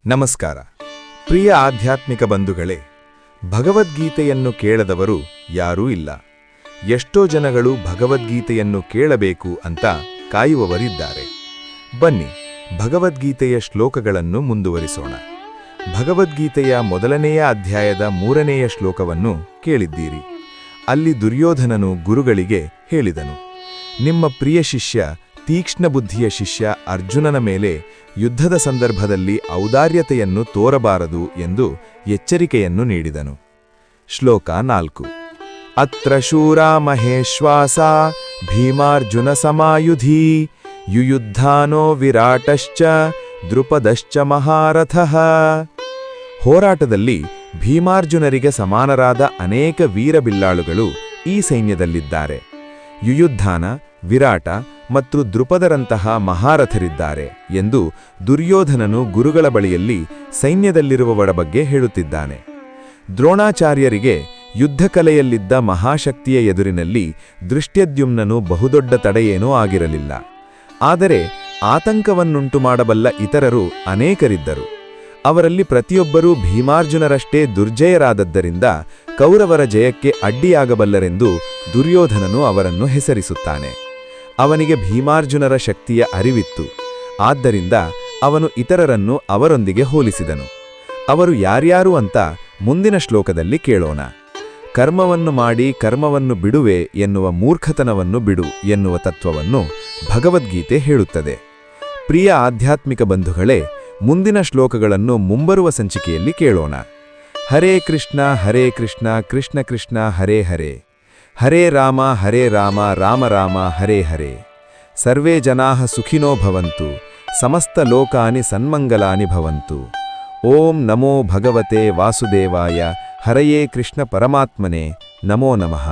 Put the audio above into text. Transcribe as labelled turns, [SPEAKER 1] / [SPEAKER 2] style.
[SPEAKER 1] ನಮಸ್ಕಾರ ಪ್ರಿಯ ಆಧ್ಯಾತ್ಮಿಕ ಬಂಧುಗಳೇ, ಭಗವದ್ಗೀತೆಯನ್ನು ಕೇಳದವರು ಯಾರೂ ಇಲ್ಲ. ಎಷ್ಟೋ ಜನಗಳು ಭಗವದ್ಗೀತೆಯನ್ನು ಕೇಳಬೇಕು ಅಂತ ಕಾಯುವವರಿದ್ದಾರೆ. ಬನ್ನಿ, ಭಗವದ್ಗೀತೆಯ ಶ್ಲೋಕಗಳನ್ನು ಮುಂದುವರಿಸೋಣ. ಭಗವದ್ಗೀತೆಯ ಮೊದಲನೆಯ ಅಧ್ಯಾಯದ 3ನೇಯ ಶ್ಲೋಕವನ್ನು ಕೇಳಿದ್ದೀರಿ. ಅಲ್ಲಿ ದುರ್ಯೋಧನನು ಗುರುಗಳಿಗೆ ಹೇಳಿದನು, ನಿಮ್ಮ ಪ್ರಿಯ ಶಿಷ್ಯ ತೀಕ್ಷ್ಣ ಬುದ್ಧಿಯ ಶಿಷ್ಯ ಅರ್ಜುನನ ಮೇಲೆ ಯುದ್ಧದ ಸಂದರ್ಭದಲ್ಲಿ ಔದಾರ್ಯತೆಯನ್ನು ತೋರಬಾರದು ಎಂದು ಎಚ್ಚರಿಕೆಯನ್ನು ನೀಡಿದನು. ಶ್ಲೋಕ 4. ಅತ್ರ ಶೂರಾ ಮಹೇಶ್ವಾಸ ಭೀಮಾರ್ಜುನ ಸಮಾಯುಧಿ ಯುಯುದ್ಧಾನೋ ವಿರಾಟಶ್ಚ ದ್ರುಪದಶ್ಚ ಮಹಾರಥಃ. ಹೋರಾಟದಲ್ಲಿ ಭೀಮಾರ್ಜುನರಿಗೆ ಸಮಾನರಾದ ಅನೇಕ ವೀರಬಿಲ್ಲಾಳುಗಳು ಈ ಸೈನ್ಯದಲ್ಲಿದ್ದಾರೆ. ಯುಯುದ್ಧಾನ, ವಿರಾಟ ಮತ್ತು ದ್ರುಪದರಂತಹ ಮಹಾರಥರಿದ್ದಾರೆ ಎಂದು ದುರ್ಯೋಧನನು ಗುರುಗಳ ಬಳಿಯಲ್ಲಿ ಸೈನ್ಯದಲ್ಲಿರುವವರ ಬಗ್ಗೆ ಹೇಳುತ್ತಿದ್ದಾನೆ. ದ್ರೋಣಾಚಾರ್ಯರಿಗೆ ಯುದ್ಧಕಲೆಯಲ್ಲಿದ್ದ ಮಹಾಶಕ್ತಿಯ ಎದುರಿನಲ್ಲಿ ದೃಷ್ಟ್ಯದ್ಯುಮ್ನನು ಬಹುದೊಡ್ಡ ತಡೆಯೇನೂ ಆಗಿರಲಿಲ್ಲ. ಆದರೆ ಆತಂಕವನ್ನುಂಟು ಮಾಡಬಲ್ಲ ಇತರರು ಅನೇಕರಿದ್ದರು. ಅವರಲ್ಲಿ ಪ್ರತಿಯೊಬ್ಬರೂ ಭೀಮಾರ್ಜುನರಷ್ಟೇ ದುರ್ಜಯರಾದದ್ದರಿಂದ ಕೌರವರ ಜಯಕ್ಕೆ ಅಡ್ಡಿಯಾಗಬಲ್ಲರೆಂದು ದುರ್ಯೋಧನನು ಅವರನ್ನು ಹೆಸರಿಸುತ್ತಾನೆ. ಅವನಿಗೆ ಭೀಮಾರ್ಜುನರ ಶಕ್ತಿಯ ಅರಿವಿತ್ತು. ಆದ್ದರಿಂದ ಅವನು ಇತರರನ್ನು ಅವರೊಂದಿಗೆ ಹೋಲಿಸಿದನು. ಅವರು ಯಾರ್ಯಾರು ಅಂತ ಮುಂದಿನ ಶ್ಲೋಕದಲ್ಲಿ ಕೇಳೋಣ. ಕರ್ಮವನ್ನು ಮಾಡಿ ಕರ್ಮವನ್ನು ಬಿಡುವೆ ಎನ್ನುವ ಮೂರ್ಖತನವನ್ನು ಬಿಡು ಎನ್ನುವ ತತ್ವವನ್ನು ಭಗವದ್ಗೀತೆ ಹೇಳುತ್ತದೆ. ಪ್ರಿಯ ಆಧ್ಯಾತ್ಮಿಕ ಬಂಧುಗಳೇ, ಮುಂದಿನ ಶ್ಲೋಕಗಳನ್ನು ಮುಂಬರುವ ಸಂಚಿಕೆಯಲ್ಲಿ ಕೇಳೋಣ. ಹರೇ ಕೃಷ್ಣ ಕೃಷ್ಣ ಕೃಷ್ಣ ಹರೇ ಹರೇ, ಹರೇ ರಾಮ ರಾಮ ರಾಮ ಹರೇ ಹರೇ. ಸರ್ವೇ ಜನಾಃ ಸುಖಿನೋ ಭವಂತು, ಸಮಸ್ತ ಲೋಕಾನಿ ಸನ್ಮಂಗಲಾನಿ ಭವಂತು. ಓಂ ನಮೋ ಭಗವತೆ ವಾಸುದೇವಾಯ. ಹರಯೇ ಕೃಷ್ಣ ಪರಮಾತ್ಮನೇ ನಮೋ ನಮಃ.